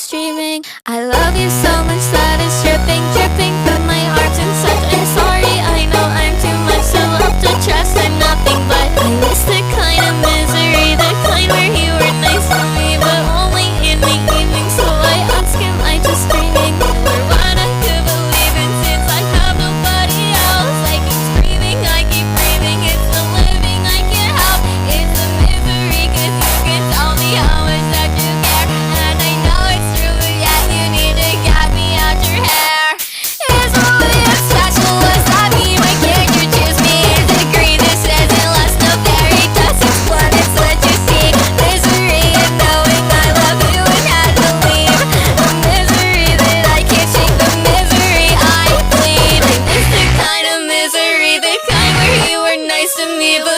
streaming. I love you so much that it's dripping, dripping from my heart and such. I'm sorry, I know I'm too much to love to trust. I'm nothing but I miss the kind of misery, the kind where you were nice to me, but only in the evening. So I ask, am I just dreaming? Or what I could believe in, since I have nobody else. I keep screaming, I keep breathing. It's the living I can't help. It's the misery, 'cause you can tell me how much that you care. And I know it's true, but yet you need to get me out your hair. Is really special, was that me? Why can't you choose me? Is it green? This isn't less no fairy dust. It's blood, it's what you see. Misery and knowing I love you and had to leave. The misery that I can't shake, the misery I bleed. I miss the kind of misery, the kind where you were nice to me, but